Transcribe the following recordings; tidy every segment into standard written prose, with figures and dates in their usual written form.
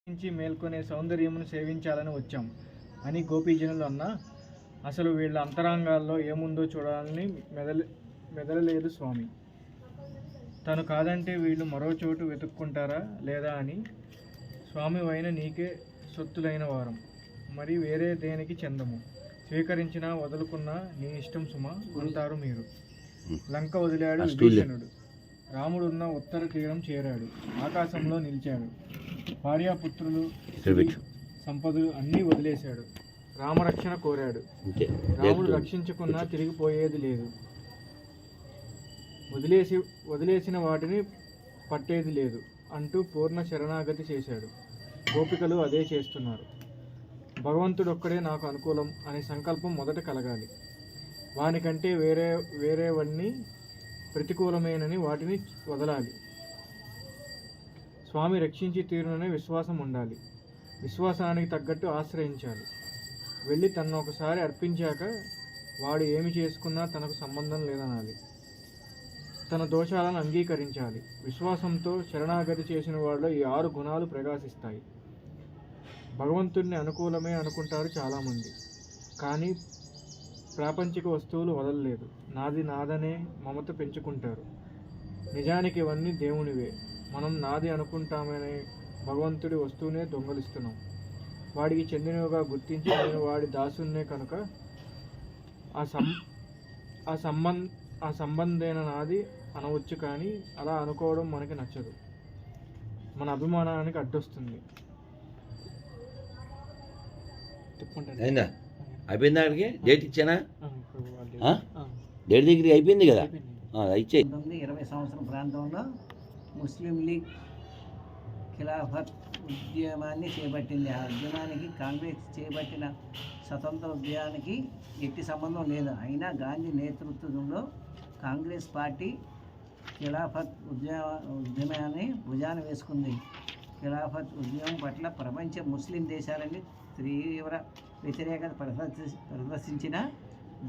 నుంచి మేల్కొనే సౌందర్యమును సేవించాలని వచ్చాం అని గోపీజనులు అన్నా అసలు వీళ్ళ అంతరంగాల్లో ఏముందో చూడాలని మెదలలేదు స్వామి. తను కాదంటే వీళ్ళు మరో చోటు వెతుక్కుంటారా లేదా అని. స్వామి అయిన నీకే సొత్తులైన వారం, మరి వేరే దేనికి చెందము. స్వీకరించినా వదులుకున్నా నీ ఇష్టం సుమ అంటారు మీరు. లంక వదిలాడు విభీషణుడు, రాముడున్న ఉత్తర తీరం చేరాడు, ఆకాశంలో నిలిచాడు. భార్యాపుత్రులు సంపదలు అన్నీ వదిలేశాడు. రామరక్షణ కోరాడు, రాముడు రక్షించుకున్నా తిరిగిపోయేది లేదు. వదిలేసిన వాటిని పట్టేది లేదు అంటూ పూర్ణ శరణాగతి చేశాడు. గోపికలు అదే చేస్తున్నారు. భగవంతుడొక్కడే నాకు అనుకూలం అనే సంకల్పం మొదట కలగాలి. వానికంటే వేరేవన్నీ ప్రతికూలమేనని వాటిని వదలాలి. స్వామి రక్షించి తీరుననే విశ్వాసం ఉండాలి. విశ్వాసానికి తగ్గట్టు ఆశ్రయించాలి. వెళ్ళి తను ఒకసారి అర్పించాక వాడు ఏమి చేసుకున్నా తనకు సంబంధం లేదనాలి. తన దోషాలను అంగీకరించాలి. విశ్వాసంతో శరణాగతి చేసిన వాళ్ళలో ఈ 6 గుణాలు ప్రకాశిస్తాయి. భగవంతుడిని అనుకూలమే అనుకుంటారు చాలామంది, కానీ ప్రాపంచిక వస్తువులు వదలలేదు. నాది నాదనే మమత పెంచుకుంటారు. నిజానికి ఇవన్నీ దేవునివే. మనం నాది అనుకుంటామనే భగవంతుడి వస్తువునే దొంగలిస్తున్నాం. వాడికి చెందినవిగా గుర్తించి నేను వాడి దాసున్నే కనుక ఆ సంబంధమైన నాది అనవచ్చు. కానీ అలా అనుకోవడం మనకి నచ్చదు. మన అభిమానానికి అడ్డొస్తుంది. అయిపోయింది. అక్కడికి డేట్ ఇచ్చానా? డేట్ దగ్గర అయిపోయింది కదా, ఇచ్చే. 20 సంవత్సరం ప్రాంతంలో ముస్లిం లీగ్ ఖిలాఫత్ ఉద్యమాన్ని చేపట్టింది. ఆ ఉద్యమానికి కాంగ్రెస్ చేపట్టిన స్వతంత్ర ఉద్యమానికి ఎట్టి సంబంధం లేదు. అయినా గాంధీ నేతృత్వంలో కాంగ్రెస్ పార్టీ ఖిలాఫత్ ఉద్యమాన్ని భుజాన వేసుకుంది. ఖిలాఫత్ ఉద్యమం పట్ల ప్రపంచ ముస్లిం దేశాలన్నీ తీవ్ర వ్యతిరేకత ప్రదర్శించిన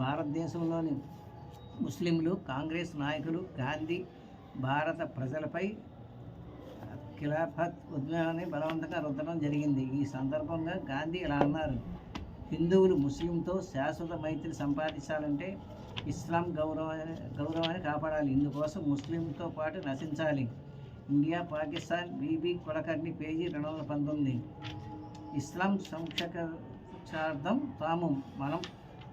భారతదేశంలోని ముస్లింలు, కాంగ్రెస్ నాయకులు, గాంధీ భారత ప్రజలపై ఖిలాఫత్ ఉద్యమాన్ని బలవంతంగా రుద్దడం జరిగింది. ఈ సందర్భంగా గాంధీ ఇలా అన్నారు: హిందువులు ముస్లింతో శాశ్వత మైత్రి సంపాదించాలంటే ఇస్లాం గౌరవాన్ని కాపాడాలి. ఇందుకోసం ముస్లింతో పాటు నశించాలి. India Pakistan BB Kulkarni, page 219. Islam సంరక్షణార్థం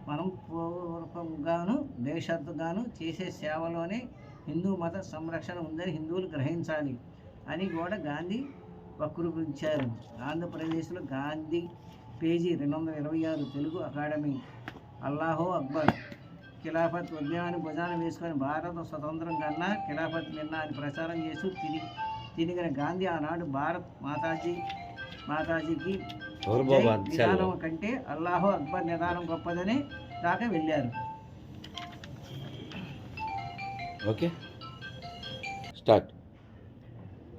మనం పూర్వకంగాను భవిష్యత్తుగాను చేసే సేవలోనే హిందూ మత సంరక్షణ ఉందని హిందువులు గ్రహించాలి అని కూడా గాంధీ వక్రీకరించారు. ఆంధ్రప్రదేశ్లో గాంధీ, పేజీ 226, తెలుగు అకాడమీ. అల్లాహో అక్బర్. ఖిలాఫత్ ఉద్యమాన్ని భుజాన వేసుకొని భారత స్వతంత్రం కన్నా ఖిలాఫత్ నిన్న అని ప్రచారం చేస్తూ తిరిగిన గాంధీ ఆనాడు భారత్ మాతాజీకి నిదానం కంటే అల్లాహో అక్బర్ నిదానం గొప్పదని దాకా వెళ్ళారు. Okay, start.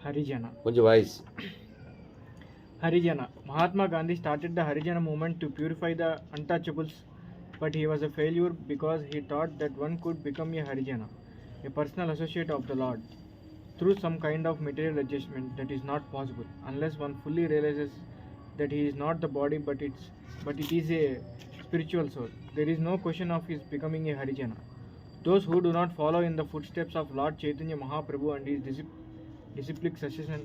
Harijana. కొంచెం voice. Harijana. Mahatma Gandhi started the Harijana movement to purify the untouchables, but he was a failure because he thought that one could become a Harijana, a personal associate of the Lord, through some kind of material adjustment. That is not possible unless one fully realizes that he is not the body but it is a spiritual soul. There is no question of his becoming a Harijana. Those who do not follow in the footsteps of Lord Chaitanya Mahaprabhu and his disciplic succession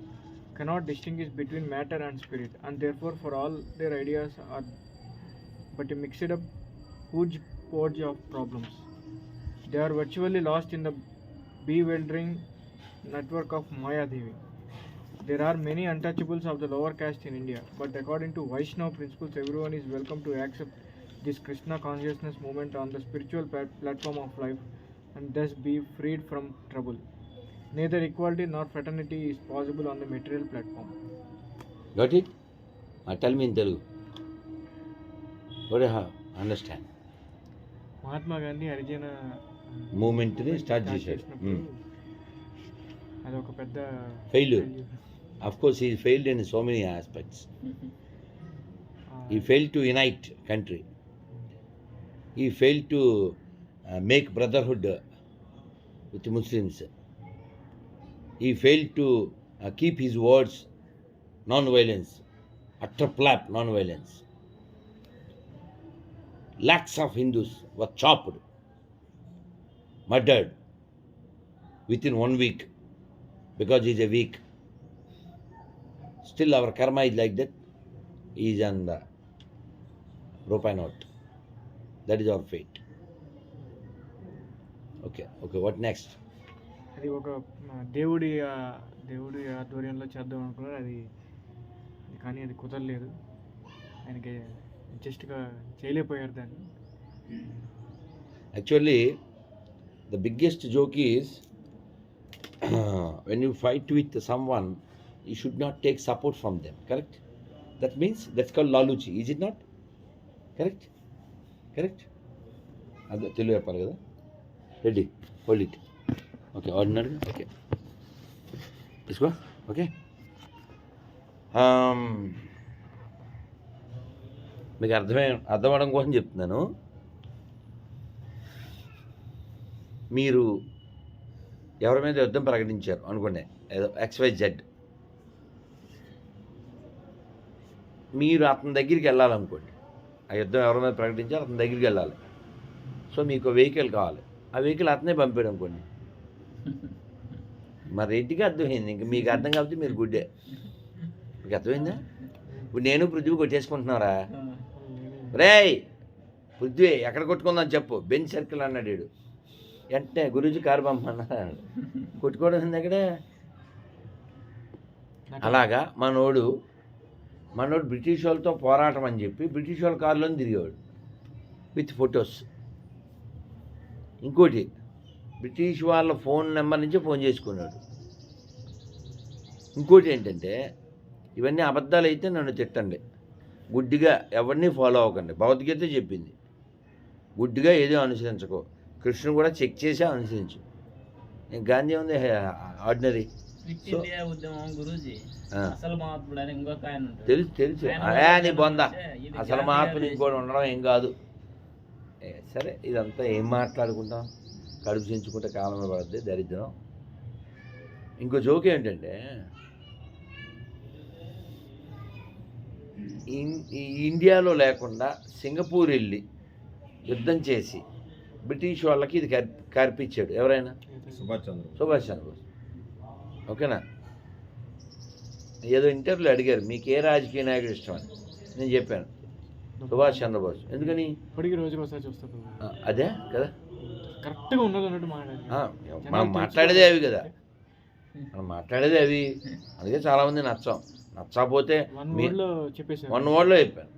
cannot distinguish between matter and spirit, and therefore for all their ideas are but a mixed up hodgepodge of problems. They are virtually lost in the bewildering network of Maya Devi. There are many untouchables of the lower caste in India, but according to Vaishnava principles, everyone is welcome to accept this Krishna consciousness movement on the spiritual platform of life and thus be freed from trouble. Neither equality nor fraternity is possible on the material platform. Got it? Tell me in Telugu. What do you understand? Mahatma Gandhi హరిజన మూమెంట్ని start చేశాడు. అదొక పెద్ద failure. Of course, he failed in so many aspects. He failed to unite country. He failed to make brotherhood with Muslims. He failed to keep his words, non-violence. utter flap, non-violence. Lakhs of Hindus were chopped, murdered within 1 week because he is a weak. Still our karma is like that. He is on the rupee note. That is our fate. Okay, what next? అది ఒక దేవుడి ఆధ్వర్యంలో చేద్దాం అనుకున్నారు, అది కానీ అది కుదరలేదు, ఆయనకి జస్ట్గా చేయలేకపోయారు దాన్ని. Actually, the biggest joke is when you fight with someone, you should not take support from them, correct? That means that's called laluchi, is it not? Correct? అదే తెలుగు చెప్పాలి కదా. Ready, hold it. Okay, ordinary. Okay, తీసుకో. Okay, మీకు అర్థం అవడం కోసం చెప్తున్నాను. మీరు ఎవరి మీద యుద్ధం ప్రకటించారు అనుకోండి, ఏదో XYZ, మీరు అతని దగ్గరికి వెళ్ళాలనుకోండి. ఆ యుద్ధం ఎవరి మీద ప్రకటించారు, అతని దగ్గరికి వెళ్ళాలి. సో మీకు వెహికల్ కావాలి, ఆ వెహికల్ అతనే పంపాడు అనుకోండి, మరి ఇంటికి అర్థమైంది. ఇంక మీకు అర్థం కాబట్టి మీరు గుడ్డే. మీకు అర్థమైందా? ఇప్పుడు నేను పృథ్వీ కొట్టేసుకుంటున్నారా? రేయ్ పృథ్వీ ఎక్కడ కొట్టుకుందాం చెప్పు, బెంచ్ సర్కిల్ అన్నాడు వీడు. అంటే గురూజీ కారు పంపమన్నాడు, కొట్టుకోవడం ఉంది అక్కడ. అలాగా మనోడు బ్రిటిష్ వాళ్ళతో పోరాటం అని చెప్పి బ్రిటిష్ వాళ్ళ కారులో తిరిగేవాడు విత్ ఫొటోస్. ఇంకోటి, బ్రిటిష్ వాళ్ళ ఫోన్ నెంబర్ నుంచి ఫోన్ చేసుకున్నాడు. ఇంకోటి ఏంటంటే, ఇవన్నీ అబద్ధాలు అయితే నన్ను తిట్టండి, గుడ్డిగా ఎవరిని ఫాలో అవ్వకండి. భగవద్గీత చెప్పింది, గుడ్డిగా ఏదో అనుసరించకో. కృష్ణుడు కూడా చెక్ చేసి అనుసరించు. నేను గాంధీ ఉంది ఆర్డినరీ. తెలుసు నీ బొంద, అసలు మహాత్ముడు ఇంకోటి ఉండడం ఏం కాదు. సరే, ఇదంతా ఏం మాట్లాడుకుంటాం, కడుపు చించుకుంటే కాలమే పడుద్ది, దరిద్రం. ఇంకో జోక్ ఏంటంటే, ఇండియాలో లేకుండా సింగపూర్ వెళ్ళి యుద్ధం చేసి బ్రిటిష్ వాళ్ళకి ఇది కర్పించాడు ఎవరైనా? సుభాష్ చంద్రబోస్. ఓకేనా? ఏదో ఇంటర్వ్యూలో అడిగారు మీకు ఏ రాజకీయ నాయకుడు ఇష్టం అని. నేను చెప్పాను సుభాష్ చంద్రబోస్. ఎందుకని? అదే కదా కరెక్ట్గా ఉన్నది అన్నట్టు మనం మాట్లాడేదే అవి కదా, అందుకే చాలామంది నచ్చకపోతే 1 wordలో చెప్పాను.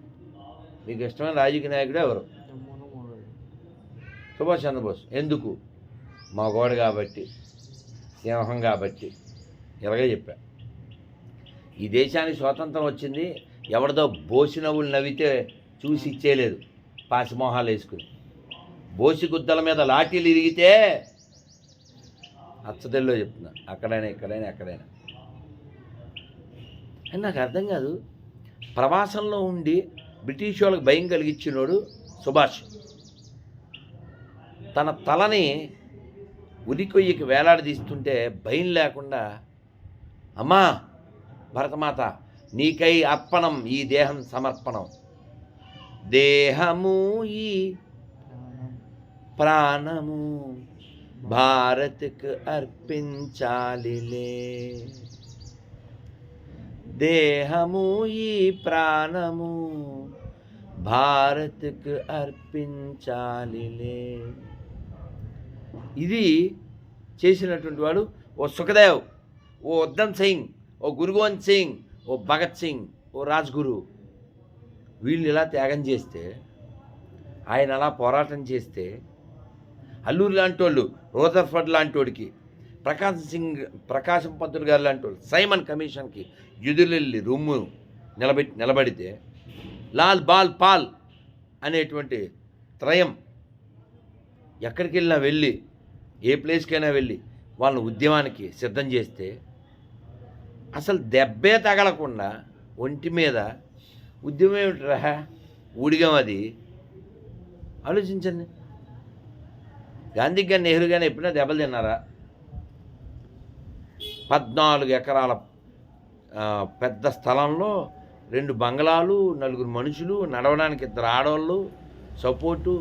మీకు ఇష్టమైన రాజకీయ నాయకుడు ఎవరు? సుభాష్ చంద్రబోస్. ఎందుకు? మగవాడు కాబట్టి, సింహం కాబట్టి, ఇలాగే చెప్పా. ఈ దేశానికి స్వాతంత్రం వచ్చింది ఎవరిదో బోసి నవ్వులు నవ్వితే చూసి ఇచ్చేయలేదు, పాసిమోహాలు వేసుకుని. బోసి గుద్దల మీద లాఠీలు ఇరిగితే అచ్చదెల్లో చెప్తున్నా, అక్కడైనా ఎక్కడైనా. అని నాకు అర్థం కాదు. ప్రవాసంలో ఉండి బ్రిటిష్ వాళ్ళకి భయం కలిగించినోడు సుభాష్. తన తలని ఉరికొయ్యకి వేలాడదీస్తుంటే భయం లేకుండా, అమ్మా భరతమాత నీకై అర్పణం, ఈ దేహం సమర్పణం, దేహము ఈ ప్రాణము భారత్కు అర్పించాలిలే, దేహము ఈ ప్రాణము భారత్కు అర్పించాలిలే. ఇది చేసినటువంటి వాడు ఓ సుఖదేవ్, ఓ ఉధమ్ సింగ్, ఓ గురుగోవింద్ సింగ్, ఓ భగత్ సింగ్, ఓ రాజ్గురు. వీళ్ళు ఇలా త్యాగం చేస్తే, ఆయన అలా పోరాటం చేస్తే, అల్లూరి లాంటి వాళ్ళు, రూదర్ఫర్డ్ లాంటి వాడికి, ప్రకాశం పంతులు గారు లాంటి వాళ్ళు సైమన్ కమిషన్కి ఎదురెళ్ళి రొమ్ము నిలబడితే, లాల్ బాల్ పాల్ అనేటువంటి త్రయం ఎక్కడికి వెళ్ళినా వెళ్ళి, ఏ ప్లేస్కైనా వెళ్ళి వాళ్ళని ఉద్యమానికి సిద్ధం చేస్తే, అసలు దెబ్బే తగలకుండా ఒంటి మీద ఉద్యమం ఏమిట్రా, ఊడిగం అది. ఆలోచించండి. గాంధీ గారు, నెహ్రూ గారిని ఎప్పుడైనా దెబ్బలు తిన్నారా? 14 ఎకరాల పెద్ద స్థలంలో 2 బంగ్లాలు, 4 మనుషులు, నడవడానికి 2 ఆడవాళ్ళు, సపోర్టు.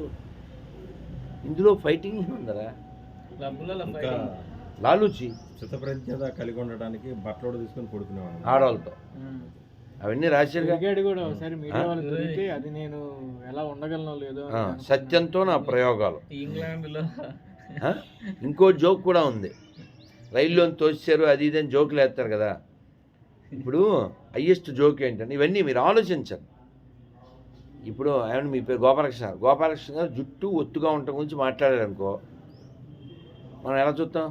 ఇందులో ఫైటింగ్ ఉందరా, ఇంకా లాలూచి చిత్తప్రజ్ఞత కలిగి ఉండడానికి బట్టలు తీసుకొని పడుకునేవాడు ఆడవాళ్ళతో. అవన్నీ రాశారుగా. అడిగాడు కూడా ఒకసారి మీడియా వాళ్ళు దొరికితే, అది నేను ఎలా ఉండగలను లేదో అని అనుకున్నాను. సత్యంతో నా ప్రయోగాలు. ఇంగ్లాండ్లో ఇంకో జోక్ కూడా ఉంది, రైల్లో తోసారు అది ఇది అని జోకులు వేస్తారు కదా. ఇప్పుడు హయ్యెస్ట్ జోక్ ఏంటంటే, ఇవన్నీ మీరు ఆలోచించండి. ఇప్పుడు ఏమన్నా మీ పేరు గోపాలకృష్ణ గారు, గోపాలకృష్ణ గారు జుట్టు ఒత్తుగా ఉండటం గురించి మాట్లాడారు అనుకో, మనం ఎలా చూస్తాం?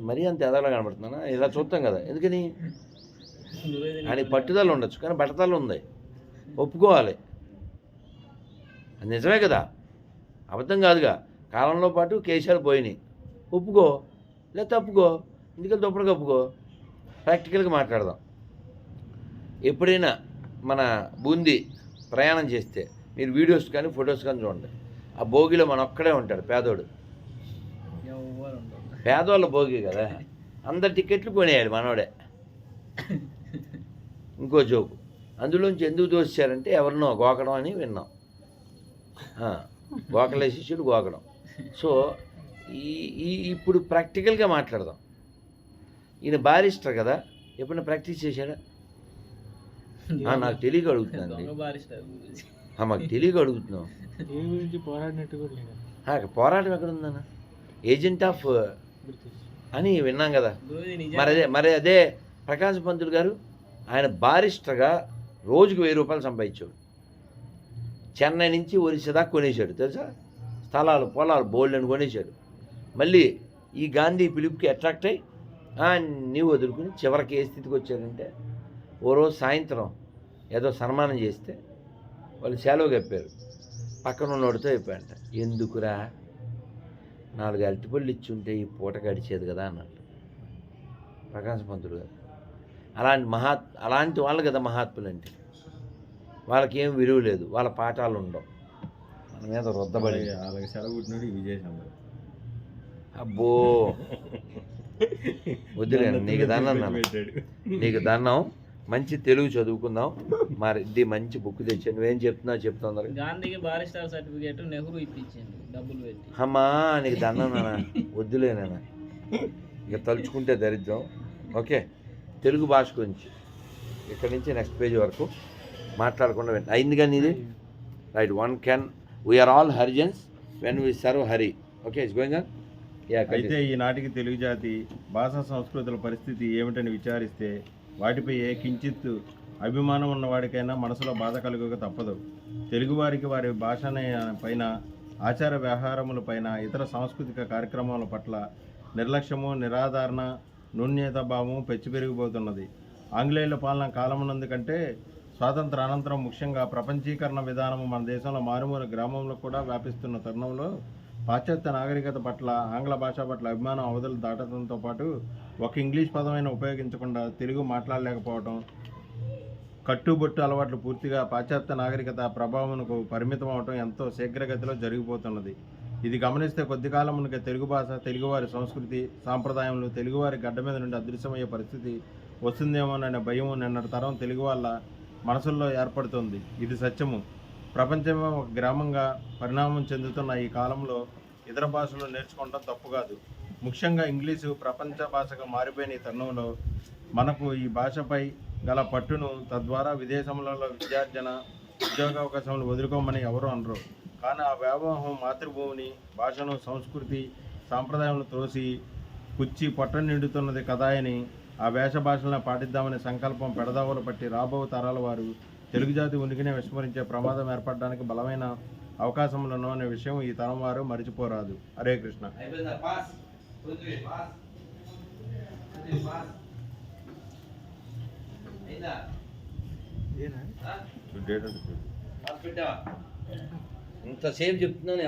మరీ అంత ఎదలా కనబడుతున్నానా? ఇలా చూస్తాం కదా. ఎందుకని? ఆయన పట్టుదల ఉండొచ్చు, కానీ బట్టతలు ఉంది, ఒప్పుకోవాలి. అది నిజమే కదా, అబద్ధం కాదుగా. కాలంలో పాటు కేశాలు పోయినాయి, ఒప్పుకో లేదా తప్పుకో, ఎందుకని తప్పుడు కప్పుకో. ప్రాక్టికల్గా మాట్లాడదాం. ఎప్పుడైనా మన బూందీ ప్రయాణం చేస్తే మీరు వీడియోస్ కానీ ఫొటోస్ కానీ చూడండి, ఆ భోగిలో మన ఒక్కడే ఉంటాడు పేదోడు. పేదోళ్ళ భోగి కదా, అందరు టికెట్లు కొనేయాలి మనోడే. ఇంకో జోకు, అందులోంచి ఎందుకు దోశారంటే ఎవరినో గోకడం అని విన్నాం. గోకలే శిష్యుడు గోకడం. సో ఇప్పుడు ప్రాక్టికల్గా మాట్లాడదాం. ఈయన బారిస్టర్ కదా, ఎప్పుడైనా ప్రాక్టీస్ చేశాడా? నాకు తెలియక అడుగుతుందండి, మాకు తెలియక అడుగుతున్నాం. దేని గురించి పోరాడినట్టు కూడా లేదు. పోరాటం ఎక్కడ ఉందన్న? ఏజెంట్ ఆఫ్ అని విన్నాం కదా. మరి అదే ప్రకాశ్ పంతులు గారు, ఆయన బారిస్టర్గా రోజుకు 1000 రూపాయలు సంపాదించాడు. చెన్నై నుంచి ఒరిస్సా దాకా కొనేశాడు తెలుసా, స్థలాలు పొలాలు బోల్డ్ అని కొనేశాడు. మళ్ళీ ఈ గాంధీ పిలుపుకి అట్రాక్ట్ అయ్యి అన్నీ వదులుకుని చివరికి ఏ స్థితికి వచ్చాడంటే, ఓ రోజు సాయంత్రం ఏదో సన్మానం చేస్తే వాళ్ళు సెలవు కప్పారు. పక్కన ఉన్నోడితో అయిపోయాడంట, ఎందుకురా 4 అరటిపళ్ళు ఇచ్చుంటే ఈ పూట గడిచేది కదా అన్నట్టు ప్రకాశ పంతులు గారు. అలాంటి వాళ్ళు కదా మహాత్ములు అంటే. వాళ్ళకి ఏం విలువ లేదు, వాళ్ళ పాఠాలు ఉండవు, మన మీద రుద్దబడి. అలాగే సెలవు పుట్టినాడు ఈ విజయశాంతి. అబ్బో వద్దులేను, నీకు దండం, నీకు దండం. మంచి తెలుగు చదువుకుందాం. మరి ఇది మంచి బుక్ తెచ్చాను, నువ్వేం చెప్తున్నావు గాంధీకి బారిస్టర్ సర్టిఫికేట్ నెహ్రూ ఇప్పించింది డబ్బులు పెట్టి. అమ్మా నీకు దండం నాన్న, వద్దులేనా, ఇక తలుచుకుంటే దరిద్రం. ఓకే, తెలుగు భాష గురించి ఇక్కడి నుంచి నెక్స్ట్ పేజ్ వరకు మాట్లాడకుండా అయింది కానీ ఇది right. We are all Harijans when we serve Hari. Okay, it's going on. అయితే ఈనాటికి తెలుగు జాతి భాషా సంస్కృతుల పరిస్థితి ఏమిటని విచారిస్తే, వాటిపై ఏ కించిత్ అభిమానం ఉన్నవాడికైనా మనసులో బాధ కలుగక తప్పదు. తెలుగువారికి వారి భాష పైన, ఆచార వ్యవహారములపైన, ఇతర సాంస్కృతిక కార్యక్రమాల పట్ల నిర్లక్ష్యము, నిరాధారణ, న్యూన్యతాభావము పెరిగిపోతున్నది. ఆంగ్లేయుల పాలన కాలమునందు కంటే స్వాతంత్ర అనంతరం ముఖ్యంగా ప్రపంచీకరణ విధానము మన దేశంలో మారుమూల గ్రామంలో కూడా వ్యాపిస్తున్న తరుణంలో పాశ్చాత్య నాగరికత పట్ల, ఆంగ్ల భాష పట్ల అభిమానం అవధులు దాటడంతో పాటు ఒక ఇంగ్లీష్ పదమైన ఉపయోగించకుండా తెలుగు మాట్లాడలేకపోవడం, కట్టుబొట్టు అలవాట్లు పూర్తిగా పాశ్చాత్య నాగరికత ప్రభావంకు పరిమితం అవడం ఎంతో శీఘ్రగతిలో జరిగిపోతున్నది. ఇది గమనిస్తే కొద్ది కాలం మునుక తెలుగు భాష, తెలుగువారి సంస్కృతి, సాంప్రదాయములు తెలుగువారి గడ్డ మీద నుండి అదృశ్యమయ్యే పరిస్థితి వస్తుందేమోననే భయం నిన్నటి తరం తెలుగు వాళ్ళ మనసుల్లో ఏర్పడుతుంది. ఇది సత్యము. ప్రపంచమే ఒక గ్రామంగా పరిణామం చెందుతున్న ఈ కాలంలో ఇతర భాషలు నేర్చుకోవడం తప్పు కాదు. ముఖ్యంగా ఇంగ్లీషు ప్రపంచ భాషగా మారిపోయిన ఈ తరుణంలో మనకు ఈ భాషపై గల పట్టును, తద్వారా విదేశములలో విద్యార్జన, ఉద్యోగావకాశములు వదులుకోమని ఎవరు అనరు. కానీ ఆ వ్యామోహం మాతృభూమిని, భాషను, సంస్కృతి, సాంప్రదాయాలను త్రోసి కుచ్చి పొట్ట నిండుతున్నది కదా అని ఆ వేష భాషలను పాటిద్దామనే సంకల్పం పెడదావులు పట్టి రాబో తరాల వారు తెలుగు జాతి ఉనికినే విస్మరించే ప్రమాదం ఏర్పడడానికి బలమైన అవకాశములను అనే విషయం ఈ తరం వారు మరిచిపోరాదు. హరే కృష్ణ. ఇంతసేపు చెప్తున్నాను.